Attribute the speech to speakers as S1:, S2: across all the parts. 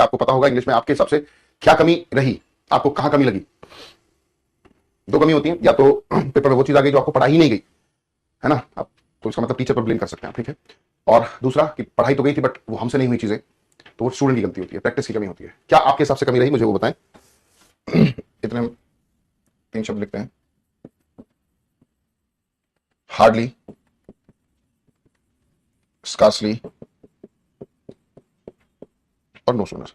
S1: का आपको पता होगा इंग्लिश में आपके हिसाब से क्या कमी रही, आपको कहां कमी लगी? दो कमी होती है, या तो पेपर में वो चीज आ गई जो आपको पढ़ाई ही नहीं गई, है ना, आप तो इसका मतलब टीचर पर ब्लेम कर सकते हैं, ठीक है। और दूसरा कि पढ़ाई तो गई थी बट वो हमसे नहीं हुई चीजें, तो वो स्टूडेंट की गलती होती है, प्रैक्टिस की कमी होती है। क्या आपके हिसाब से कमी रही, मुझे वो बताएं। इतने हम 3 शब्द लिखते हैं, हार्डली, स्कार्सली और नो सूनर।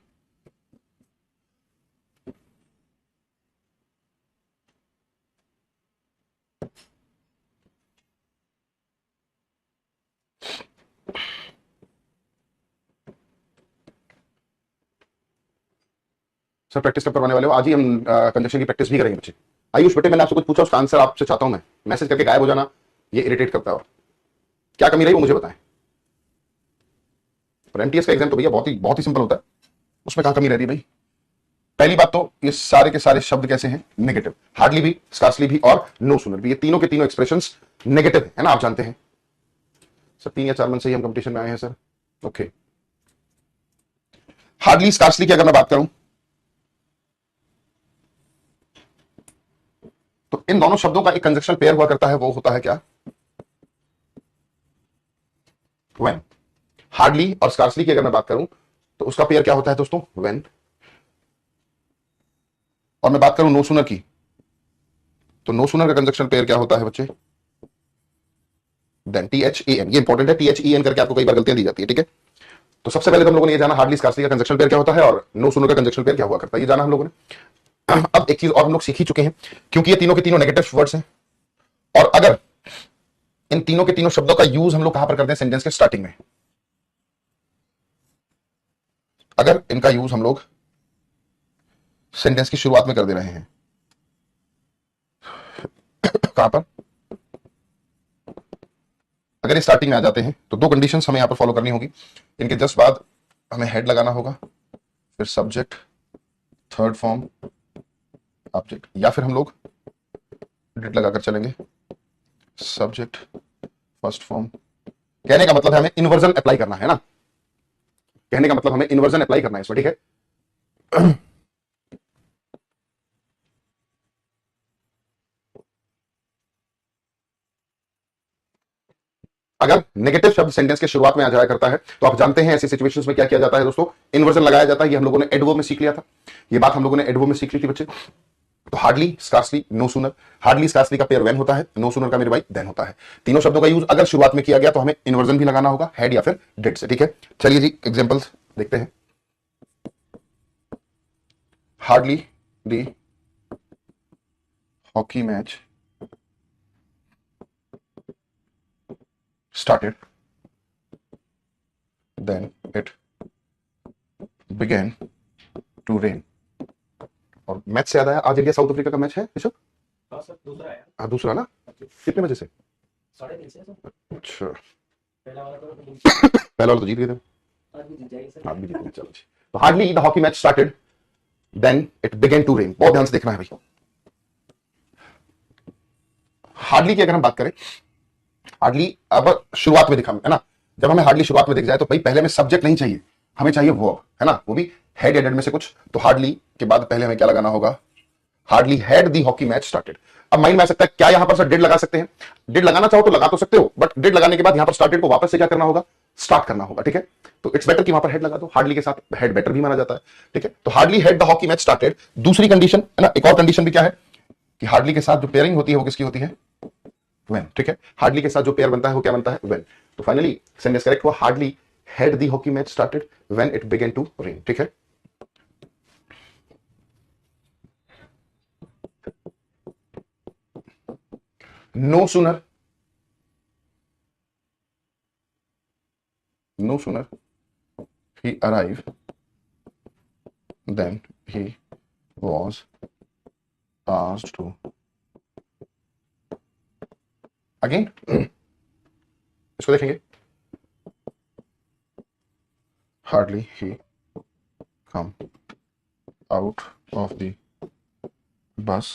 S1: सर प्रैक्टिस कब करवाने वाले हो? आज ही हम कंजक्शन की प्रैक्टिस भी करेंगे बच्चे। आयुष बेटे, मैंने आपसे कुछ पूछा, उसका आंसर आपसे चाहता हूं मैं। मैसेज करके गायब हो जाना, ये इरिटेट करता है। और क्या कमी रही वो मुझे बताएं। और एमटीएस का एग्जाम तो भैया बहुत ही सिंपल होता है, उसमें कहां कमी रह रही है भाई? पहली बात तो ये सारे के सारे शब्द कैसे हैं? नेगेटिव। हार्डली भी, स्कार्सली भी और नो सूनर भी, ये तीनों के तीनों एक्सप्रेशंस नेगेटिव है ना, आप जानते हैं। सर 3 या 4 मंथ से ही हम कंपटीशन में आए हैं सर। ओके, हार्डली स्कार्सली की अगर मैं बात करूं तो इन दोनों शब्दों का एक कंजक्शन पेयर हुआ करता है, वो होता है क्या? व्हेन। हार्डली और स्कार्सली की अगर मैं बात करूं तो उसका पेयर क्या होता है दोस्तों? व्हेन। और मैं बात करूं नो सूनर की, तो नो सूनर का कंजक्शन पेयर क्या होता है बच्चे? देन। THEN, ये इंपॉर्टेंट है, THEN करके आपको कई बार गलतियां दी जाती है, ठीक है। तो सबसे पहले तो हम लोगों ने ये जाना हार्डली स्कार्सली का कंजक्शन पेयर क्या होता है और नो सूनर का कंजक्शन पेयर क्या हुआ करता है, ये जाना हम लोगों ने। अब एक चीज और हम लोग सीख ही चुके हैं, क्योंकि ये तीनों के तीनों नेगेटिव वर्ड्स हैं, और अगर इन तीनों के तीनों शब्दों का यूज हम लोग कहां पर करते हैं? सेंटेंस के स्टार्टिंग में। अगर इनका यूज हम लोग सेंटेंस की शुरुआत में कर दे रहे हैं, कहां पर? अगर ये स्टार्टिंग में आ जाते हैं तो दो कंडीशंस हमें यहां पर फॉलो करनी होगी। इनके जस्ट बाद हमें हेड लगाना होगा, फिर सब्जेक्ट, थर्ड फॉर्म, ऑब्जेक्ट, या फिर हम लोग डिड लगाकर चलेंगे, सब्जेक्ट, फर्स्ट फॉर्म। कहने का मतलब है हमें इन्वर्जन अप्लाई करना है ना, कहने का मतलब हमें इन्वर्जन अप्लाई करना है इसमें, ठीक है। अगर नेगेटिव शब्द सेंटेंस के शुरुआत में आ जाया करता है तो आप जानते हैं ऐसी सिचुएशंस में क्या किया जाता है दोस्तों? इन्वर्जन लगाया जाता है। ये हम लोगों ने एडवर्ब में सीख लिया था, ये बात हम लोगों ने एडवर्ब में सीख ली थी बच्चे। तो hardly, scarcely, no sooner. Hardly scarcely का पेयर व्हेन होता है, नो सूनर का मेरे भाई देन होता है। तीनों शब्दों का यूज अगर शुरुआत में किया गया तो हमें इन्वर्जन भी लगाना होगा, हेड या फिर डिड से, ठीक है। चलिए जी एग्जांपल्स देखते हैं। Hardly the hockey match started, then it began to rain। और मैच से याद आया, आज इंडिया साउथ अफ्रीका का मैच है ऋषभ?
S2: हाँ सर, दूसरा है।
S1: हाँ दूसरा ना, कितने बजे से?
S2: 3:30 से सर।
S1: अच्छा,
S2: पहला वाला तो
S1: पहला वाला तो जीत गए थे,
S2: आज भी जीत जाएगी सर।
S1: आज भी जीत गए। चलो जी, तो hardly the hockey match started, then it began to rain. बहुत ध्यान से देखना है भाई। हार्डली की अगर हम बात करें, हार्डली अब शुरुआत में दिखा है ना, जब हमें हार्डली शुरुआत में दिख जाए तो भाई पहले हमें सब्जेक्ट नहीं चाहिए, हमें चाहिए वर्ब, है ना, वो भी हेड एडेड में से कुछ। तो हार्डली के बाद पहले हमें क्या लगाना होगा? Hardly had the hockey match started. अब माइंड में आ सकता है क्या यहां पर सर डिड लगा सकते हैं? डिड लगाना चाहो तो लगा तो सकते हो, बट डिड लगाने के बाद यहां पर स्टार्टेड को वापस से क्या करना होगा? स्टार्ट करना होगा, ठीक है। तो इट्स बेटर कि वहां पर हेड लगा दो, हार्डली के साथ हेड बेटर भी माना जाता है, ठीक है। तो hardly had the hockey match started. दूसरी कंडीशन है ना, एक और कंडीशन भी क्या है कि हार्डली के साथ जो पेयरिंग होती है वो किसकी होती है? व्हेन, ठीक है। हार्डली के साथ जो पेयर बनता है वो क्या बनता है? व्हेन। तो फाइनली सेंटेंस करेक्ट हुआ, hardly had the hockey match started when it began to rain, ठीक है। No sooner, no sooner he arrived then he was asked to again। इसको देखेंगे, hardly he come out of the bus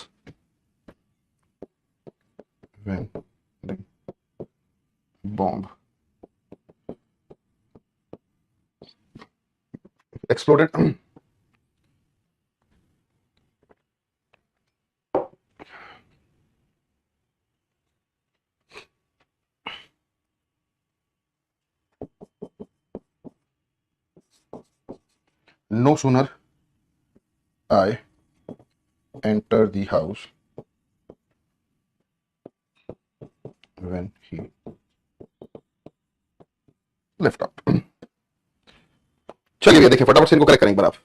S1: when the bomb exploded। No sooner I enter the house when he lift up. चलिए भैया देखिए फटाफट से इनको correct करें एक बार आप।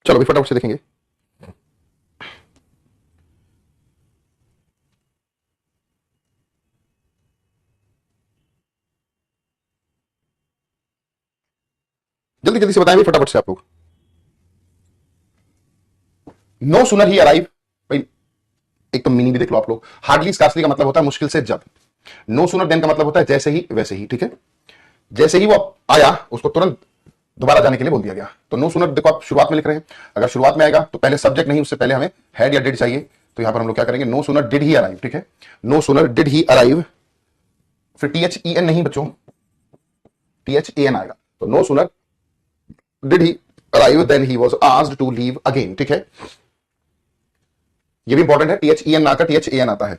S1: चलो भी फटाफट से देखेंगे। जल्दी जल्दी से बताएं फटाफट से आप लोग। नो सुनर ही अराइव, भाई एक तो मीनिंग भी देख लो आप लोग। हार्डली स्कार्सली का मतलब होता है मुश्किल से जब। नो सुनर देन का मतलब होता है जैसे ही वैसे ही, ठीक है। जैसे ही वो आया उसको तुरंत दोबारा जाने के लिए बोल दिया गया। तो नो सुनर देखो आप शुरुआत में लिख रहे हैं, अगर शुरुआत में आएगा तो पहले सब्जेक्ट नहीं, उससे पहले हमें हैड या डिड चाहिए। तो यहां पर हम लोग क्या करेंगे, no sooner did he arrive, ठीक है। No sooner did he arrive, फिर THEN नहीं बच्चों, THAN आएगा। तो no sooner did he arrive then he was asked to leave again, ठीक है। ये भी इंपॉर्टेंट है, THEN ना आकर THAN आता है।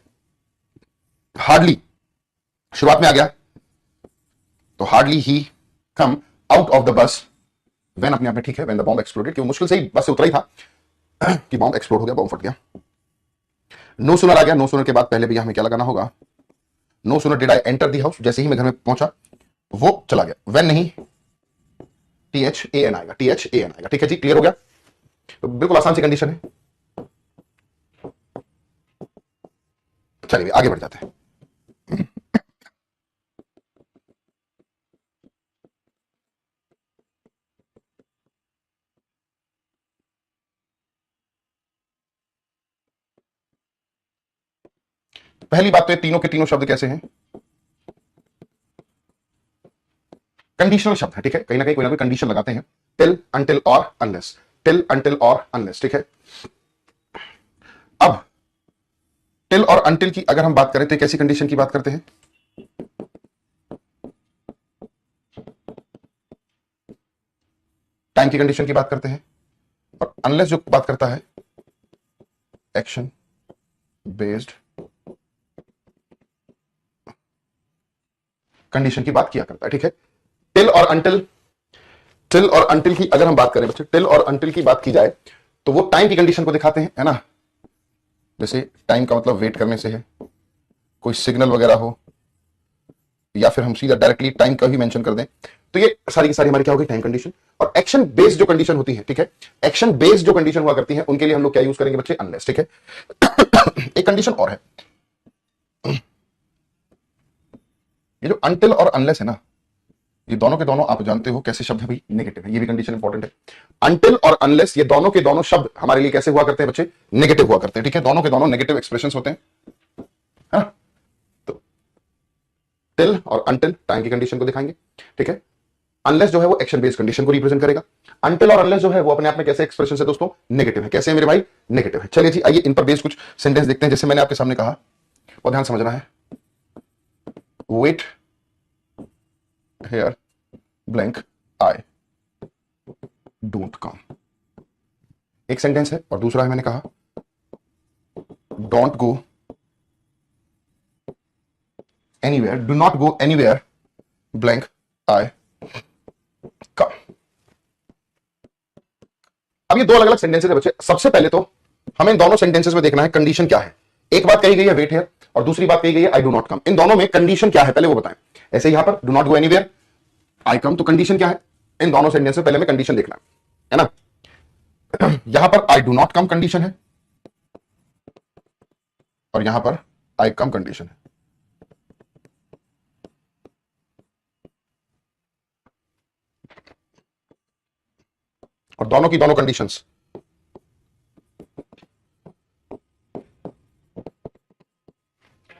S1: हार्डली शुरुआत में आ गया तो hardly he come out of the bus when अपने आप में ठीक है, व्हेन द बॉम्ब एक्सप्लोडेड, कि वो मुश्किल से ही बस से उतरा ही था कि बॉम्ब एक्सप्लोड हो गया, बॉम्ब फट गया। नो सुनर आ गया, नो सुनर के बाद पहले भी हमें क्या लगाना होगा, no sooner did I enter the house, जैसे ही मैं घर में पहुंचा वो चला गया। व्हेन नहीं, THAN आएगा, THAN आएगा, ठीक है जी, क्लियर हो गया। तो बिल्कुल आसान सी कंडीशन है। चलिए आगे बढ़ जाते हैं। पहली बात तो ये तीनों के तीनों शब्द कैसे हैं, कंडीशनल शब्द है, ठीक है। कहीं ना कोई ना कोई कंडीशन लगाते हैं, टिल, अनटिल और अनलेस, टिल, अनटिल और अनलेस, ठीक है। अब टिल और अनटिल की अगर हम बात करें तो कैसी कंडीशन की बात करते हैं, टाइम की कंडीशन की बात करते हैं। और अनलेस जो बात करता है एक्शन बेस्ड कंडीशन की बात किया करता है, ठीक है। टिल और अनटिल, टिल और अनटिल की अगर हम बात करें बच्चे, टिल और अनटिल की बात की जाए तो वो टाइम की कंडीशन को दिखाते हैं, है ना। जैसे टाइम का मतलब वेट करने से है, कोई सिग्नल वगैरह हो, या फिर हम सीधा डायरेक्टली टाइम का ही मेंशन कर दें, तो ये सारी की सारी हमारी क्या होगी, टाइम कंडीशन। और एक्शन बेस्ड जो कंडीशन होती है, ठीक है, एक्शन बेस्ड जो कंडीशन हुआ करती है उनके लिए हम लोग क्या यूज करेंगे बच्चे, अनलेस, ठीक है। एक कंडीशन और है, ये जो अनटिल और अनलेस है ना, ये दोनों के दोनों आप जानते हो कैसे शब्द है भाई, नेगेटिव है। ये भी कंडीशन इंपॉर्टेंट है। अनटिल और अनलेस ये दोनों के दोनों शब्द हमारे लिए कैसे हुआ करते हैं बच्चे, नेगेटिव हुआ करते हैं, ठीक है। दोनों के दोनों नेगेटिव एक्सप्रेशंस होते हैं, हाँ? तो टिल और अनटिल टाइम की कंडीशन को दिखाएंगे, ठीक है। अनलेस जो है वो एक्शन बेस्ड कंडीशन को रिप्रेजेंट करेगा। अनटिल और अनलेस जो है वो अपने आप में कैसे एक्सप्रेशन है दोस्तों, नेगेटिव है। कैसे है मेरे भाई, नेगेटिव है। चलिए जी आइए इन पर बेस्ड कुछ सेंटेंस देखते हैं। जैसे मैंने आपके सामने कहा और ध्यान समझना है, wait here blank I don't come, एक सेंटेंस है। और दूसरा है मैंने कहा don't go anywhere, do not go anywhere blank I come. अब ये दो अलग अलग सेंटेंसेस है बच्चे। सबसे पहले तो हमें इन दोनों सेंटेंसेस में देखना है कंडीशन क्या है। एक बात कही गई है वेट हेयर और दूसरी बात कही गई है आई डू नॉट कम। इन दोनों में कंडीशन क्या है पहले वो बताएं। ऐसे यहां पर do not go anywhere I come, तो कंडीशन क्या है इन दोनों सेंटेंस में, पहले हमें कंडीशन देखना है ना। यहां पर आई डू नॉट कम कंडीशन है और यहां पर आई कम कंडीशन है। और दोनों की दोनों कंडीशंस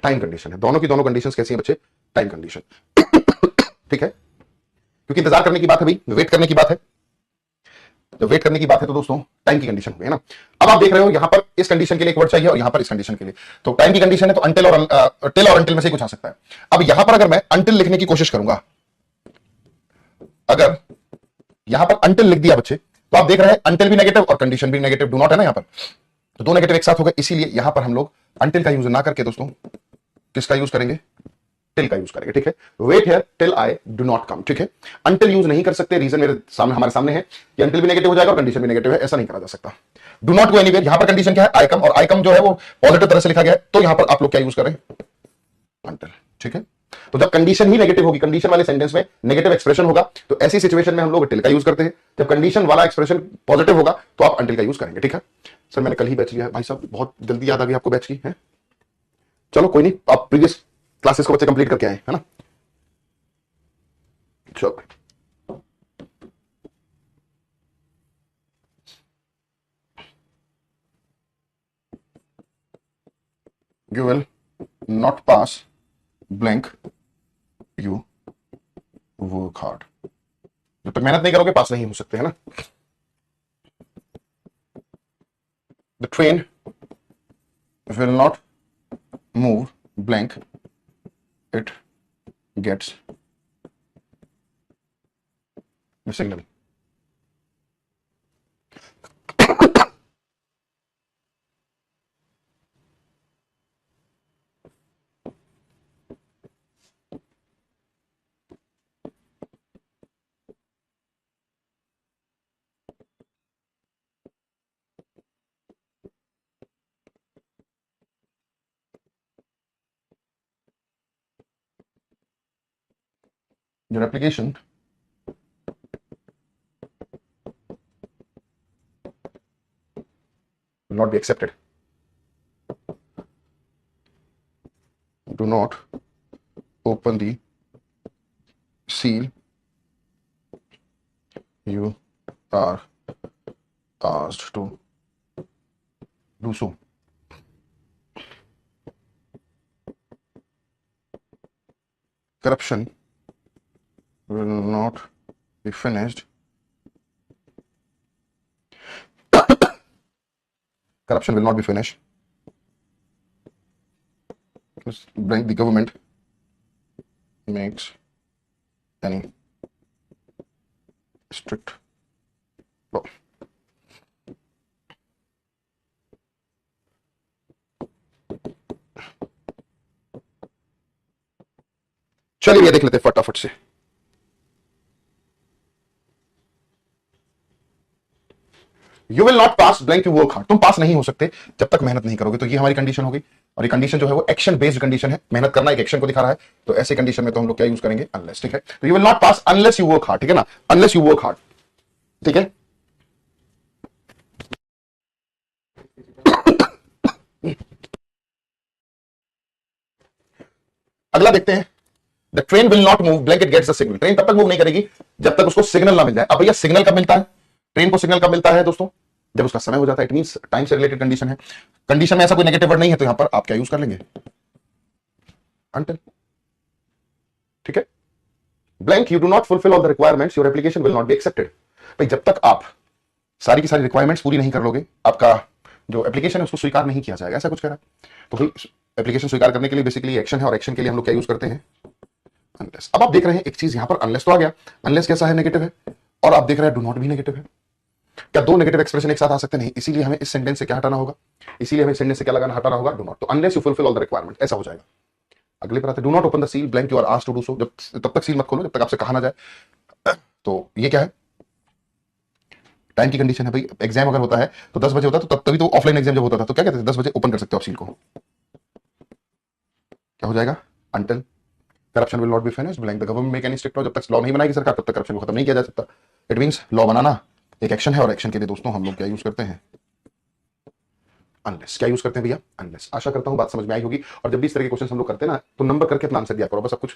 S1: टाइम कंडीशन है। दोनों की दोनों कंडीशंस कैसी हैं बच्चे, टाइम कंडीशन, ठीक है। क्योंकि इंतजार करने की बात है भाई, वेट करने की बात है। जब वेट करने की बात है तो दोस्तों टाइम की कंडीशन हो गई है ना। अब आप देख रहे हो यहां पर इस कंडीशन के लिए एक वर्ड चाहिए और यहां पर इस कंडीशन के लिए, तो टाइम की कंडीशन है तो अंटिल और टिल और अंटिल में से कुछ आ सकता है। अब यहां पर अगर मैं अंटिल लिखने की कोशिश करूंगा, अगर यहां पर अंटिल लिख दिया बच्चे, तो आप देख रहे हैं अंटिल भी नेगेटिव और कंडीशन भी नेगेटिव, डू नॉट है ना यहां पर, तो दो नेगेटिव एक साथ हो गए, इसीलिए यहां पर हम लोग अंटिल का यूज ना करके दोस्तों किसका यूज करेंगे, टिल का यूज करेंगे। ठीक है, wait here till I do not come. ठीक है, अंटिल यूज नहीं कर सकते, रीजन मेरे सामने हमारे सामने है कि अंटिल भी नेगेटिव हो जाएगा और कंडीशन भी नेगेटिव है, ऐसा नहीं करा जा सकता। डू नॉट गो एनीवेयर, यहां पर कंडीशन क्या है, आई कम, और आई कम जो है वो पॉजिटिव तरह से लिखा गया है, तो यहां पर आप लोग क्या यूज करें, अंटिल। ठीक है, तो जब कंडीशन ही नेगेटिव होगी, कंडीशन वाले सेंटेंस में नेगेटिव एक्सप्रेशन होगा, तो ऐसी सिचुएशन में हम लोग टिल का यूज करते हैं। जब कंडीशन वाला एक्सप्रेशन पॉजिटिव होगा तो आप अंटिल का यूज करेंगे। ठीक है सर, मैंने कल ही बैच लिया है भाई साहब, बहुत जल्दी याद आ गई आपको बैच की है। चलो कोई नहीं, आप प्रीवियस क्लासेस को बच्चे कंप्लीट करके आए है ना। चलो you will not pass blank, you work hard। जब तक मेहनत नहीं करोगे पास नहीं हो सकते है ना। The train will not move blank, it gets the signal। Your application will not be accepted। Do not open the seal, you are asked to do so। Corruption will not be finished, corruption will not be finished blank, the government makes any strict law। चलिए ये देख लेते हैं फटाफट से। You will not pass blank, you work hard, तुम पास नहीं हो सकते जब तक मेहनत नहीं करोगे, तो ये हमारी कंडीशन होगी, और ये कंडीशन जो है वो एक्शन बेस्ड कंडीशन है, मेहनत करना एक एक्शन को दिखा रहा है, तो ऐसे कंडीशन में तो हम लोग क्या यूज करेंगे, अनलेस। ठीक है, तो you will not pass unless you work hard. ठीक है ना, अनलेस यू वर्क हार्ड। ठीक है, अगला देखते हैं। The train will not move blank, it gets the signal, train तब तक मूव नहीं करेगी जब तक उसको सिग्नल ना मिल जाए। अब भैया सिग्नल कब मिलता है, ट्रेन को सिग्नल कब मिलता है दोस्तों, जब उसका समय हो जाता है, इट मींस टाइम से रिलेटेड कंडीशन है। कंडीशन में ऐसा कोई नेगेटिव वर्ड नहीं है, तो यहां पर आप क्या यूज कर लेंगे, अंटिल। ठीक है, blank, you do not fulfil all the requirements, your application will not be accepted. भाई जब तक आप सारी की सारी रिक्वायरमेंट्स पूरी नहीं कर लोगे, आपका जो एप्लीकेशन है उसको स्वीकार नहीं किया जाएगा, ऐसा कुछ कह रहा है। तो भाई एप्लीकेशन स्वीकार करने के लिए बेसिकली एक्शन है, और एक्शन के लिए हम लोग क्या यूज करते हैं, अनलेस। अब आप देख रहे हैं एक चीज यहां पर, अनलेस तो आ गया, अनलेस कैसा है, नेगेटिव है, और आप देख रहे हैं डू नॉट भी नेगेटिव है। क्या दो नेगेटिव एक्सप्रेशन एक साथ आ सकते नहीं, इसीलिए हमें इस सेंटेंस से क्या हटाना होगा, इसीलिए हमें सेंटेंस से क्या लगाना, हटाना होगा डू नॉट। तो unless you fulfil all the requirement, ऐसा हो जाएगा। अगले पर आते, do not open the seal blank, you are asked to do so, जब तब तक सील मत खोलो जब तक आपसे कहा ना जाए। तो ये क्या है, टाइम की कंडीशन है। भाई एग्जाम अगर होता है तो 10 बजे होता है, तो तभी तो ऑफलाइन एग्जाम जब होता था तो क्या कहते थे, 10 बजे ओपन कर सकते हो आप सील को, क्या हो जाएगा, until corruption will not be finished blank, the government make any strict law, जब तक लॉ नहीं बनाएगी सरकार तब तक करप्शन को खत्म नहीं किया जा सकता। इट मींस लॉ बनाना एक एक्शन है, और एक्शन के लिए दोस्तों हम लोग क्या यूज करते हैं, अनलेस। क्या यूज करते हैं भैया, अनलेस। आशा करता हूं बात समझ में आई होगी, और जब भी इस तरह के क्वेश्चन हम लोग करते हैं ना, तो नंबर करके अपना आंसर दिया करो, बस सब कुछ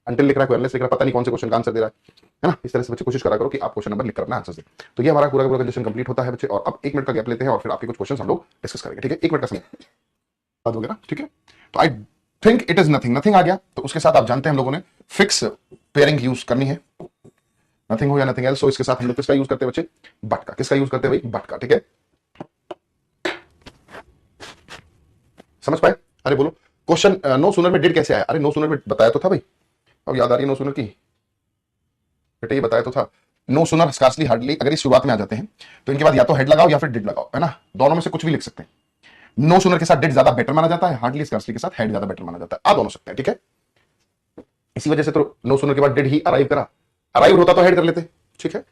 S1: अंटिल लिख रहा है, कोई अनलेस लिख रहा है, पता नहीं कौन से क्वेश्चन का आंसर दे रहा है ना। इस तरह से बच्चे कोशिश करा करो कि आप क्वेश्चन नंबर लिखकर अपना आंसर दें। तो ये हमारा पूरा पूरा कंडीशन कंप्लीट होता है बच्चे, और अब 1 मिनट का गैप लेते हैं और फिर आपके कुछ क्वेश्चन हम लोग डिस्कस करेंगे। ठीक है, 1 मिनट का समय बात वगैरह। ठीक है, तो I think it is nothing, nothing आ गया, तो उसके साथ आप जानते हैं हम लोगों ने फिक्स पेयरिंग यूज करनी है। नथिंग हो या नथिंग एल्स हो, इसके साथ हम लोग किसका यूज करते हैं बच्चे? बट का। किसका यूज करते हैं भाई? बट का। ठीक है, समझ पाए? अरे बोलो, क्वेश्चन नो सूनर में डिड कैसे आया? अरे नो सूनर में बताया तो था भाई, अब याद आ रही है नो सूनर की बेटे, ये बताया तो था। नो सूनर, स्कार्सली, हार्डली, अगर ये शुरुआत में आ जाते हैं तो इनके बाद या तो हेड लगाओ या फिर डिड लगाओ, है ना, दोनों में से कुछ भी लिख सकते हैं। नो सूनर के साथ डिड ज्यादा बेटर माना जाता है, हार्डली स्कार्सली के साथ हेड ज्यादा बेटर माना जाता है, आ दोनों सकते हैं। ठीक है, इसी वजह से तो नो सूनर के बाद डिड ही अराइव करा, अराइव होता तो हेड कर लेते। ठीक है,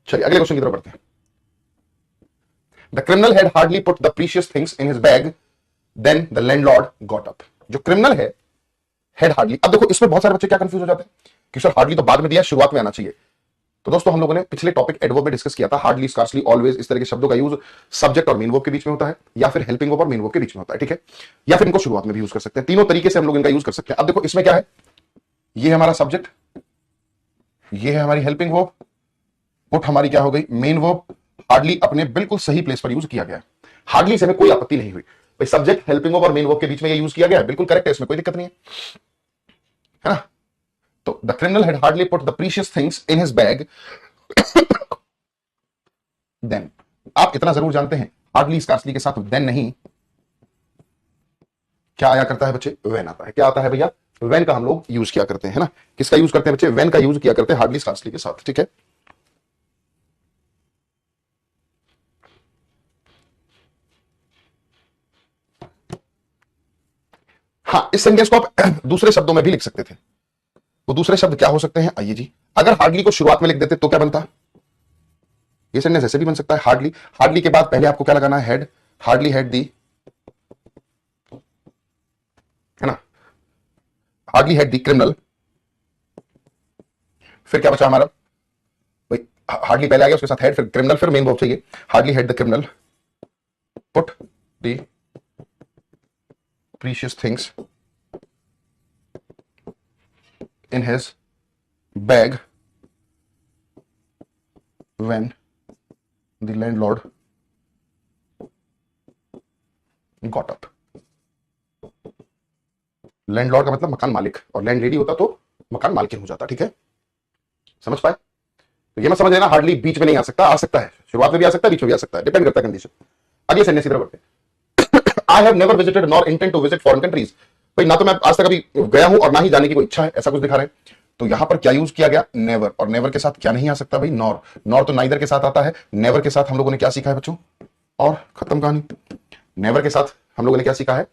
S1: चलिए अगले क्वेश्चन की तरफ बढ़ते हैं। The criminal had hardly put the precious things in his bag then the landlord got up. जो क्रिमिनल है हेड हार्डली, अब देखो इसमें बहुत सारे बच्चे क्या कंफ्यूज हो जाते हैं कि सर हार्डली तो बाद में दिया, शुरुआत में आना चाहिए। तो दोस्तों हम लोगों ने पिछले टॉपिक एडवर्ब में डिस्कस किया था, हार्डली, स्कार्सली, ऑलवेज, इस तरह के शब्दों का यूज सब्जेक्ट और मेन वर्ब के बीच में होता है, या फिर हेल्पिंग वर्ब और मेन वर्ब के बीच में होता है। ठीक है, या फिर इनको शुरुआत में भी यूज कर सकते हैं, तीनों तरीके से हम लोग इनका यूज कर सकते हैं। अब देखो इसमें क्या है, ये है हमारा सब्जेक्ट, ये है हमारी हेल्पिंग वर्ब, पुट हमारी क्या हो गई? Main verb. हार्डली अपने बिल्कुल सही प्लेस पर यूज किया गया है, हार्डली से हमें कोई आपत्ति नहीं हुई भाई, सब्जेक्ट, हेल्पिंग वर्ब और मेन वर्ब के बीच में ये यूज किया गया है, बिल्कुल करेक्ट है, इसमें कोई दिक्कत नहीं है ना। तो the criminal had hardly put the precious things in his bag then, आप इतना जरूर जानते हैं हार्डली स्कार्सली के साथ देन नहीं, क्या आया करता है बच्चे? वेन आता है। क्या आता है भैया? वेन का हम लोग यूज किया करते हैं, है ना। किसका यूज करते हैं बच्चे? वेन का यूज किया करते हैं हार्डली स्कार्सली के साथ। ठीक है, हाँ, इस सेंटेंस को आप दूसरे शब्दों में भी लिख सकते थे। वो दूसरे शब्द क्या हो सकते हैं? आइए जी, अगर हार्डली को शुरुआत में लिख देते तो क्या बनता? ये सेंटेंस ऐसे भी बन सकता है, हार्डली, हार्डली के बाद पहले आपको क्या लगाना है? हेड, हार्डली हैड दी, है ना, हार्डली हैड दी क्रिमिनल, फिर क्या बचा हमारा भाई? हार्डली पहले आ गया, उसके साथ हेड, फिर क्रिमिनल, फिर मेन वर्ब चाहिए, hardly had the criminal put the precious things in his bag when the landlord got up. Landlord का मतलब मकान मालिक, और लैंड लेडी होता तो मकान मालकिन हो जाता। ठीक है, समझ पाए? तो ये मत समझ लेना हार्डली बीच में नहीं आ सकता, आ सकता है, शुरुआत में भी आ सकता है, बीच में भी आ सकता है, डिपेंड करता है कंडीशन। अगले सेंटेंस की तरफ बढ़ते हैं। I have never visited nor intent to visit foreign countries. भाई ना तो मैं आज तक अभी गया हूं और ना ही जाने की कोई इच्छा है, ऐसा कुछ दिखा रहे हैं। तो यहां पर क्या यूज किया गया? नेवर, और नेवर के साथ क्या नहीं आ सकता भाई? नॉर। नॉर तो नाइदर के साथ आता है, नेवर के साथ हम लोगों ने क्या सीखा है बच्चों? और खत्म कहानी। नेवर के साथ हम लोगों ने क्या सीखा है?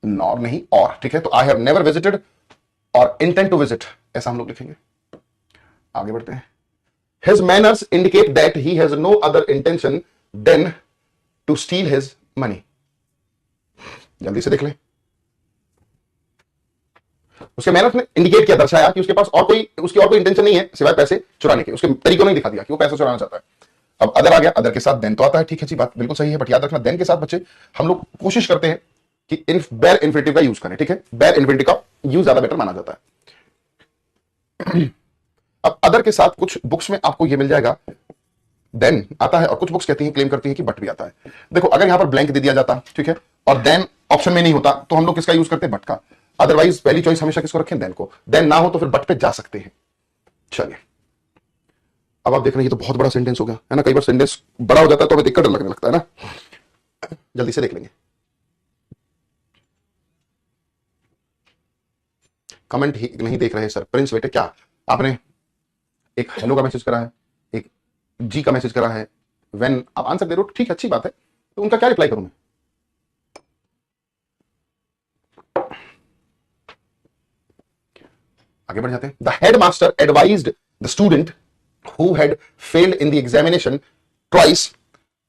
S1: नॉर नहीं, और। ठीक है, तो आई हैव नेवर विजिटेड और इंटेंट टू विजिट, ऐसा हम लोग लिखेंगे। आगे बढ़ते हैं। His manners indicate that he has no other intention than to steal his money. जल्दी से देख लें, उसके मैनर्स ने इंडिकेट किया, दर्शाया कि उसके पास और कोई, उसकी और कोई इंटेंशन नहीं है सिवाय पैसे चुराने के। उसके तरीकों ने दिखा दिया कि वो पैसे चुराना चाहता है। अब अदर आ गया, अदर के साथ देन तो आता है, ठीक है जी, बात बिल्कुल सही है, बट याद रखना देन के साथ बच्चे हम लोग कोशिश करते हैं कि इन बेर इन्फिनिटिव का यूज करें। ठीक है, बेर इन्फिनिटिव का यूज ज्यादा बेटर माना जाता है। अब अदर के साथ कुछ बुक्स में आपको ये मिल जाएगा देन आता है, और कुछ बुक्स कहती हैं, क्लेम करती हैं कि बट भी आता है। देखो अगर यहां पर ब्लैंक दे दिया जाता, ठीक है, और देन ऑप्शन में नहीं होता, तो हम लोग किसका यूज करते हैं? बट का। अदरवाइज पहली चॉइस हमेशा किसको रखें? देन को। देन ना हो तो फिर बट पे जा सकते हैं। चलिए अब आप देख रहे हैं, ये तो बहुत बड़ा सेंटेंस हो गया है ना। कई बार सेंटेंस बड़ा हो जाता है तो हमें दिक्कत डर लगने लगता है ना। जल्दी से देख लेंगे। कमेंट ही नहीं देख रहे सर। प्रिंस बेटे क्या आपने एक हेलो का मैसेज करा है, एक जी का मैसेज करा है, व्हेन आप आंसर दे रहे हो, ठीक है, अच्छी बात है, तो उनका क्या रिप्लाई करूं मैं? आगे बढ़ जाते हैं। The head master advised the student who had failed in the examination twice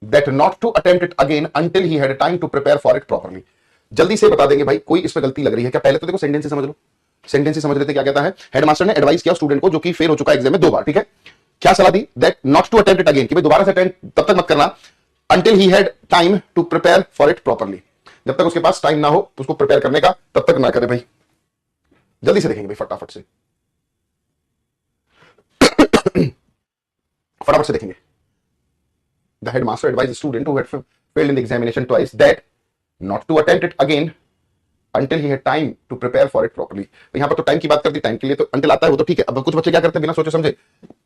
S1: that not to attempt it again until he had time to prepare for it properly. जल्दी से बता देंगे भाई, कोई इसमें गलती लग रही है क्या? पहले तो देखो सेंटेंस ही समझ लो, सेंटेंस ही समझ लेते क्या कहता है। हेडमास्टर ने एडवाइस किया स्टूडेंट को जो कि फेल हो चुका है एग्जाम में 2 बार, ठीक है, क्या सलाह दी? That not to attempt it again, कि भाई दोबारा से अटेम्प्ट तब तक मत करना, until he had time to prepare for it properly, जब तक उसके पास टाइम ना हो उसको प्रिपेयर करने का, तब तक ना करे भाई। जल्दी से देखेंगे भाई, फटाफट से फटाफट से देखेंगे। The headmaster advise student who had failed in the examination twice that not to attempt it again until he had time to prepare for it properly। तो यहाँ पर तो टाइम की बात कर दी, टाइम के लिए तो until आता है वो तो ठीक है। अब कुछ बच्चे क्या करते हैं बिना सोचे समझे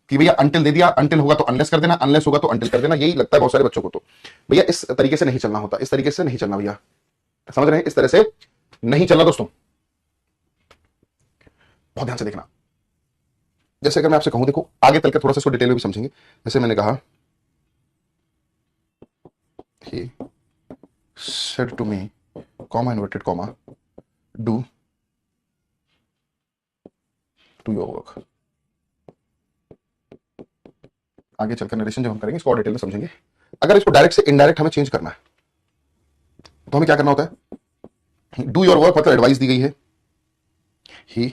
S1: कि भैया until दे दिया, until होगा तो unless कर देना, unless होगा तो until कर देना, यही लगता है बहुत सारे बच्चों को। तो भैया इस तरीके से नहीं चलना होता, इस तरीके से नहीं चलना भैया, समझ रहे हैं, इस तरह से नहीं चलना दोस्तों, बहुत ध्यान से देखना। जैसे अगर मैं आपसे कहूं, देखो आगे चलकर थोड़ा सा इसको डिटेल में भी समझेंगे। जैसे मैंने कहा he said to me, comma inverted comma, do your work। आगे चलकर नरेशन जब हम करेंगे इसको और डिटेल में समझेंगे। अगर इसको डायरेक्ट से इनडायरेक्ट हमें चेंज करना है तो हमें क्या करना होता है, डू योर वर्क मतलब एडवाइस दी गई है, ही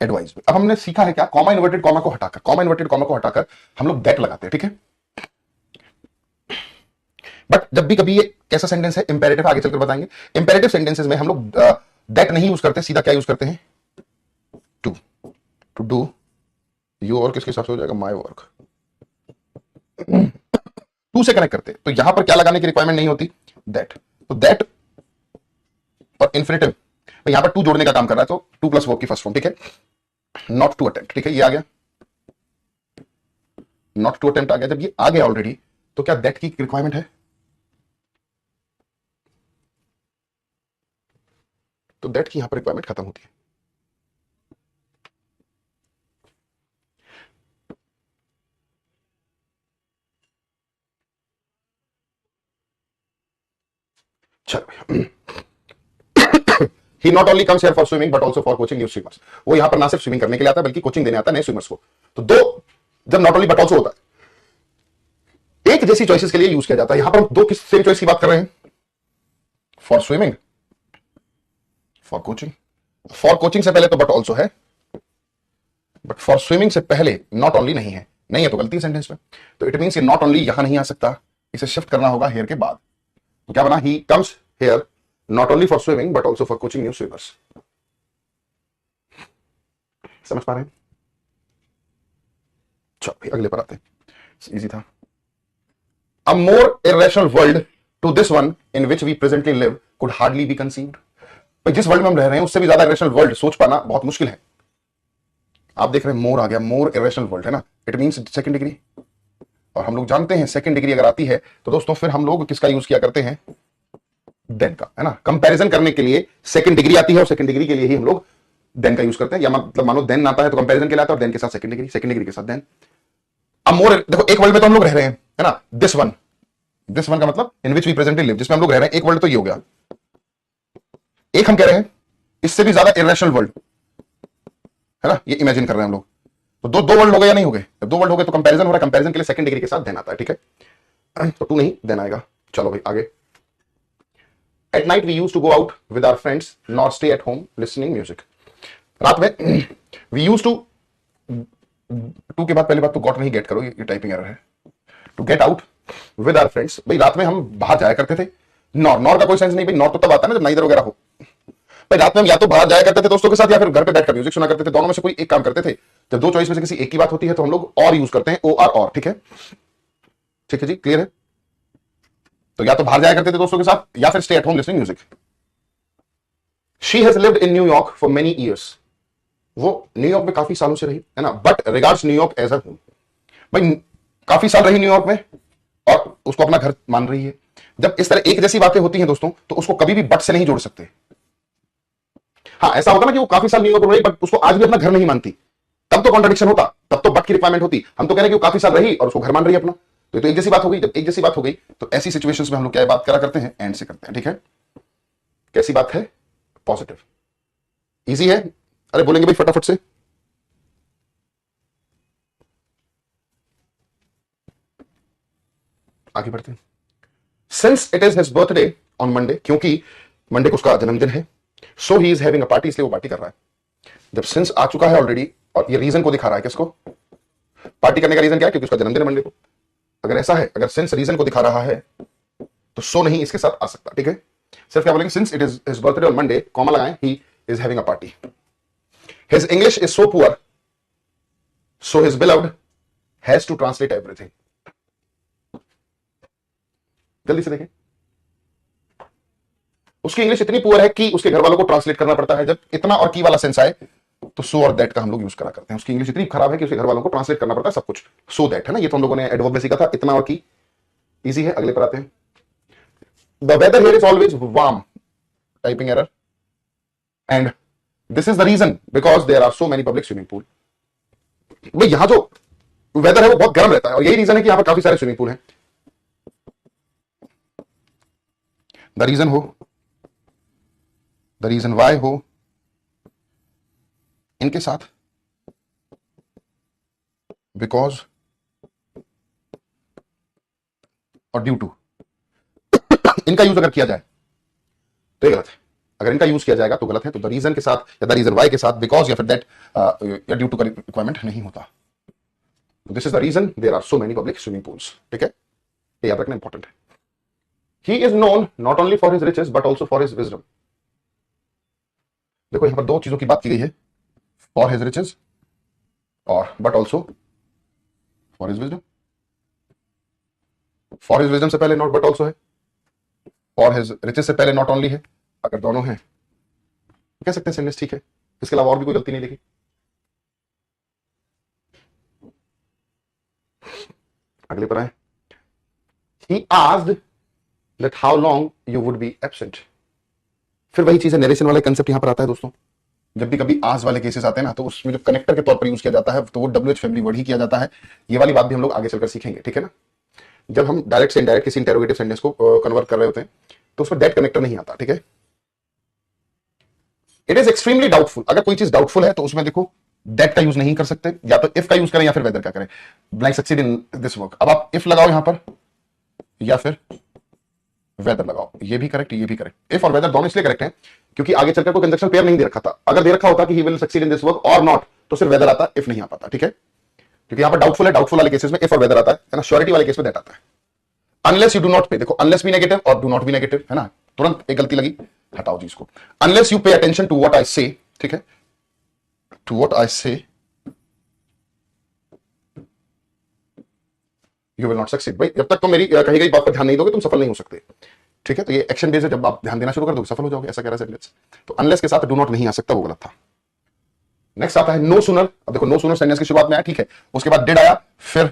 S1: एडवाइस। अब हमने सीखा है क्या, कॉमा इन्वर्टेड कॉमा को हटाकर, कॉमा इन्वर्टेड कॉमा को हटाकर हम लोग दैट लगाते हैं, ठीक है। बट जब भी कभी ये कैसा सेंटेंस है, इंपेरेटिव, आगे चलकर बताएंगे। इंपेरेटिव सेंटेंसेस में हम लोग दैट नहीं यूज करते, सीधा क्या यूज करते हैं, to. To do your work किसके हिसाब से हो जाएगा, माय वर्क। टू से कनेक्ट करते हैं तो यहां पर क्या लगाने की रिक्वायरमेंट नहीं होती, दैट। तो दैट और इन्फिनिटिव तो यहां पर टू जोड़ने का काम कर रहा है, तो टू प्लस वर्क की फर्स्ट फॉर्म, ठीक है। नॉट टू अटेम्प्ट, ठीक है, ये आ गया, नॉट टू अटेम्प्ट आ गया। जब ये आ गया ऑलरेडी तो क्या दैट की रिक्वायरमेंट है, तो दैट की यहां पर रिक्वायरमेंट खत्म होती है। चलो he not only comes here for swimming but also for coaching new swimmers। वो यहां पर ना सिर्फ स्विमिंग करने के लिए आता है बल्कि कोचिंग देने आता है नए स्विमर्स को। तो दो, जब नॉट ओनली बट ऑल्सो होता है, एक जैसी चॉइसेस के लिए यूज किया जाता है। यहां पर हम दो किस सेम चॉइस की बात कर रहे हैं, for swimming, for coaching. For coaching से पहले तो बट ऑल्सो है, बट फॉर स्विमिंग से पहले नॉट ओनली नहीं है। नहीं है तो गलती सेंटेंस में, तो इट मींस ये नॉट ओनली यहां नहीं आ सकता, इसे शिफ्ट करना होगा हेयर के बाद। तो क्या बना, he comes here not only for swimming but also for coaching new swimmers. समझ पा रहे हैं? चलो अगले पर आते हैं, इजी था। A more irrational world to this one in which we presently live could hardly be conceived। भाई जिस वर्ल्ड में हम रह रहे हैं उससे भी ज्यादा इरेशनल वर्ल्ड सोच पाना बहुत मुश्किल है। आप देख रहे हैं मोर आ गया, मोर इरेशनल वर्ल्ड है ना, इट मींस सेकंड डिग्री। और हम लोग जानते हैं सेकंड डिग्री अगर आती है तो दोस्तों फिर हम लोग किसका यूज किया करते हैं, देन का, है ना। कंपैरिजन करने के लिए सेकंड डिग्री आती है और सेकंड डिग्री के लिए ही हम लोग देन का यूज करते हैं। या मतलब मानो देन आता है तो कंपैरिजन के लिए आता है और देन के साथ सेकंड डिग्री, सेकंड डिग्री के साथ देन। अब मोर, देखो एक वर्ल्ड में तो हम लोग रह रहे हैं, है ना, दिस वन का मतलब इन विच वी प्रेजेंटली लिव, जिसमें हम लोग रह रहे हैं। एक वर्ल्ड तो ये हो गया, एक हम कह रहे हैं इससे भी ज्यादा इरेशनल वर्ल्ड, है ना, ये इमेजिन कर रहे हैं हम लोग। तो दो वर्ल्ड हो गए या नहीं हो गए, जब दो वर्ल्ड हो गए तो कंपैरिजन हो रहा है, कंपैरिजन के लिए सेकंड डिग्री के साथ देन आता है, ठीक है। तो टू नहीं देन आएगा। चलो भाई आगे। At night we use to go out with our friends not stay at home listening music. रात में वी यूज टू, टू के बाद पहली बात तो गॉट नहीं गेट करो, ये टाइपिंग एरर है। To get out with our friends, भाई रात में हम बाहर जाया करते थे। नॉर का कोई सेंस नहीं भाई, नॉर तो तब आता है ना जब नाइदर वगैरह हो। भाई रात में हम या तो बाहर जाया करते थे दोस्तों के साथ या फिर घर पे बैठकर म्यूजिक सुना करते थे, दोनों में से कोई एक काम करते थे। जब दो चॉइस में से किसी एक की बात होती है तो हम लोग और यूज करते हैं, ओ आर और, ठीक है, ठीक है जी, क्लियर है। तो या तो बाहर जाया करते थे दोस्तों के साथ या फिर stay at home listening music. She has lived in New York for many years, वो न्यूयॉर्क में काफी सालों से रही, है ना, but regards New York as a home. भाई काफी साल रही न्यूयॉर्क में और उसको अपना घर मान रही है। जब इस तरह एक जैसी बातें होती हैं दोस्तों तो उसको कभी भी बट से नहीं जोड़ सकते। हाँ ऐसा होता ना कि वो काफी साल न्यूयॉर्क में रही बट उसको आज भी अपना घर नहीं मानती, तब तो कॉन्ट्रडिक्शन होता, तब तो बट की रिक्वायरमेंट होती। हम तो कह रहे हैं कि वो काफी साल रही और उसको घर मान रही है अपना, तो एक जैसी बात हो गई। जब एक जैसी बात हो गई तो ऐसी सिचुएशंस में हम लोग क्या बात करा करते हैं, एंड से करते हैं, ठीक है। कैसी बात है, पॉजिटिव, इजी है। अरे बोलेंगे भाई फटाफट से, आगे बढ़ते हैं। Since it is his birthday on Monday, क्योंकि मंडे को उसका जन्मदिन है, so he is having a party, इसलिए वो पार्टी कर रहा है। जब सिंस आ चुका है ऑलरेडी और ये रीजन को दिखा रहा है, किसको, पार्टी करने का रीजन क्या है, क्योंकि उसका जन्मदिन है मंडे को। अगर ऐसा है, अगर सिंस रीजन को दिखा रहा है तो सो नहीं इसके साथ आ सकता, ठीक है। सिर्फ क्या बोलेंगे, since it is his birthday on Monday, comma लगाएं, he is having a party. His English is so poor so his beloved has to translate everything. जल्दी से देखें, उसकी इंग्लिश इतनी पुअर है कि उसके घर वालों को ट्रांसलेट करना पड़ता है। जब इतना और की वाला सेंस आए तो सो और दैट का हम लोग यूज करा करते हैं। उसकी इंग्लिश इतनी खराब है कि उसके घर वालों को ट्रांसलेट करना पड़ता है सब कुछ। सो दैट है ना, ये तो हम लोगों ने एडवर्ब में सीखा था। इतना और की इजी है। अगले पर आते हैं। The weather here is always warm, typing error, and this is the reason because there are so many public swimming pool. भाई यहां जो वेदर है वो बहुत गर्म रहता है और यही रीजन है कि यहां पर काफी सारे स्विमिंग पूल हैं। द रीजन वाई हो इनके साथ बिकॉज और ड्यू टू, इनका यूज अगर किया जाए तो ये गलत है। अगर इनका यूज किया जाएगा तो गलत है। तो द रीजन के साथ या द रीजन वाई के साथ बिकॉज या फिर दैट या ड्यू टू का रिक्वायरमेंट नहीं होता। This is the reason there are so many public swimming pools. ठीक है, ये याद रखना इंपॉर्टेंट है। He is known not only for his riches but also for his wisdom. देखो यहां पर दो चीजों की बात की गई है, फॉर हिज रिचेस और but also for his wisdom. For his wisdom से पहले नॉट बट ऑल्सो है, फॉर हिज रिचेस से पहले नॉट ओनली है। अगर दोनों हैं तो कह सकते हैं सेंटेंस ठीक है। इसके अलावा और भी कोई गलती नहीं लिखी। अगले पर आए। He asked that how long you would be absent। फिर वही चीज है, नरेशन वाला कंसेप्ट यहां पर आता है दोस्तों। जब भी कभी आज वाले केसेस आते हैं ना तो उसमें जो कनेक्टर के तौर पर यूज किया जाता है तो वो WH फैमिली वर्ड ही किया जाता है। ये वाली बात भी हम लोग आगे चलकर सीखेंगे। ठीक है ना, जब हम डायरेक्ट से इनडायरेक्ट किसी इंटेरोगेटिव सेंटेंस को कन्वर्ट कर रहे होते हैं तो उसमें दैट कनेक्टर नहीं आता। ठीक है, इट इज एक्सट्रीमली डाउटफुल। अगर कोई चीज डाउटफुल है तो उसमें देखो दैट का यूज नहीं कर सकते, या तो इफ का यूज करें या फिर वेदर का करें। Blank succeed in this work. अब आप इफ लगाओ यहां पर या फिर वेदर लगाओ, ये भी करेक्ट ये भी करेक्ट। इफ और वेदर दोनों इसलिए करेक्ट हैं क्योंकि आगे चलकर कोई कंजक्शन पेयर नहीं दे रखा था। अगर दे रखा होता कि he will succeed in this work और नॉट तो सिर्फ वेदर आता, इफ नहीं आ पाता। ठीक है, क्योंकि यहां पर डाउटफुल है, डाउटफुल वाले केसेस में इफ और वेदर आता है ना। श्योरिटी वाले केस में दैट आता है। अनलेस यू डू नॉट पे, देखो अनलेस भी नेगेटिव और डू नॉट भी नेगेटिव है ना। तुरंत एक गलती लगी, हटाओ जी इसको। Unless you pay attention to what I say, ठीक है, टू व्हाट आई से यू विल नॉट सक्सीड। भाई जब तक तुम मेरी कही गई बात पर ध्यान नहीं दोगे तुम सफल नहीं हो सकते। ठीक है, तो ये एक्शन बेस्ड है। जब आप ध्यान देना शुरू कर दोगे सफल हो जाओगे, ऐसा कह रहा है सेंटेंस। तो अनलेस के साथ डू नॉट नहीं आ सकता, वो गलत था। नेक्स्ट आता है नो सूनर। अब देखो नो सूनर सेंटेंस की शुरुआत में आया, ठीक है, उसके बाद डिड आया, फिर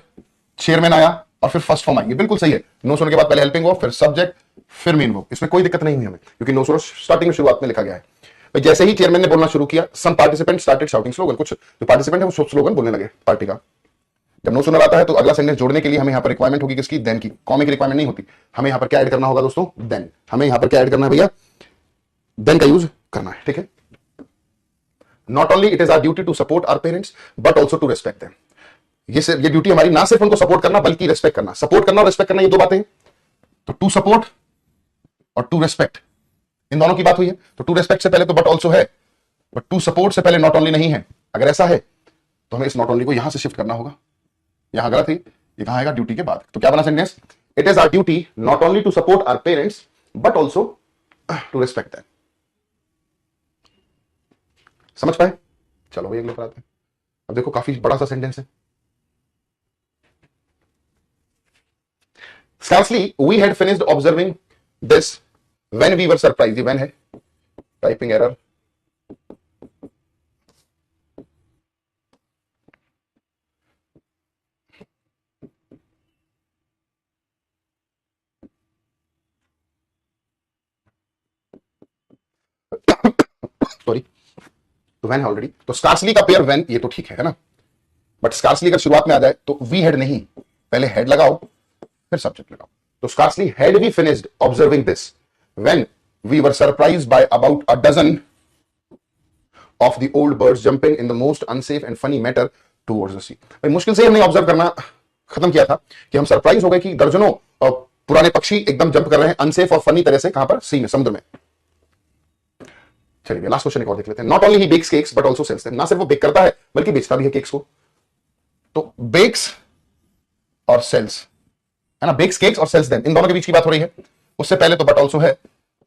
S1: चेयरमैन आया और फिर फर्स्ट फॉर्म आएंगे। बिल्कुल सही है। नो सूनर के बाद पहले हेल्पिंग वर्ब, फिर सब्जेक्ट, फिर मेन वर्ब। इसमें कोई दिक्कत नहीं हुई हमें क्योंकि नो सूनर स्टार्टिंग में शुरुआत में लिखा गया है। भाई जैसे ही चेयरमैन ने बोलना शुरू किया, सम पार्टिसिपेंट स्टार्टेड शाउटिंग स्लोगन। कुछ जो पार्टिसिपेंट है वो स्लोगन बोलने लगे पार्टी का। जब नो सूनर आता है तो अगला सेंटेंस जोड़ने के लिए हमें यहां पर रिक्वायरमेंट होगी किसकी, देन की। कॉमे की रिक्वायरमेंट नहीं होती। हमें यहां पर क्या ऐड करना होगा दोस्तों, देन। हमें यहां पर क्या ऐड करना है भैया, देन का यूज करना है। ठीक है, not only it is our duty to support our parents but also to respect them. ये ड्यूटी हमारी ना सिर्फ उनको सपोर्ट करना बल्कि रेस्पेक्ट करना। सपोर्ट करना और रेस्पेक्ट करना ये दो बातें हैं। तो टू सपोर्ट और टू रेस्पेक्ट, इन दोनों की बात हुई है। तो टू रेस्पेक्ट से पहले तो बट ऑल्सो है, बट टू सपोर्ट से पहले नॉट ओनली नहीं है। अगर ऐसा है तो हमें इस नॉट ओनली को यहां से शिफ्ट करना होगा। यहां गलत थी, ये कहां आएगा, ड्यूटी के बाद। तो क्या बना sentence, it is our duty not only to support our parents but also to respect them. समझ पाए? चलो भाई अगले पर आते हैं। अब देखो काफी बड़ा सा सेंटेंस है। Scarcely we had finished observing this when we were surprised। ये when है, टाइपिंग एरर। सॉरी, तो when है ऑलरेडी, तो scarcely का पेयर when, ये तो ठीक है ना। बट scarcely अगर शुरुआत में आ जाए तो we had नहीं, पहले head लगाओ फिर सब्जेक्ट लगाओ। तो scarcely had we finished observing this when we were surprised by about a dozen of the old birds jumping in the most unsafe and funny manner towards the sea। भाई मुश्किल से हमने observe करना खत्म किया था कि हम सरप्राइज हो गए कि दर्जनों पुराने पक्षी एकदम जंप कर रहे हैं अनसेफ और फनी तरह से। कहां पर, सी में, समुद्र में। चलिए लास्ट क्वेश्चन एक और देख लेते हैं। Not only he bakes cakes but also sells them. ना सिर्फ वो बेक करता है बल्कि बेचता भी है केक्स को। तो बेक्स और सेल्स है ना, बेक्स केक्स और सेल्स देम, इन दोनों के बीच की बात हो रही है। उससे पहले तो बट ऑल्सो है,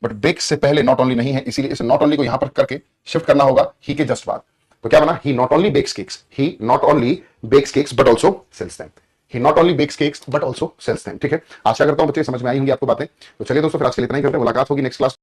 S1: बट बेक्स से पहले नॉट ओनली नहीं है, इसीलिए इस नॉट ओनली को यहां पर करके शिफ्ट करना होगा ही के जस्ट बाद। तो क्या बना, he not only bakes cakes, he not only bakes cakes but also sells them. He not only bakes cakes but also sells them. ठीक है, आशा करता हूं बच्चे समझ में आई होंगी आपको बातें। तो चलिए दोस्तों फिर आज के लिए इतना ही करते हैं। मुलाकात होगी नेक्स्ट क्लास।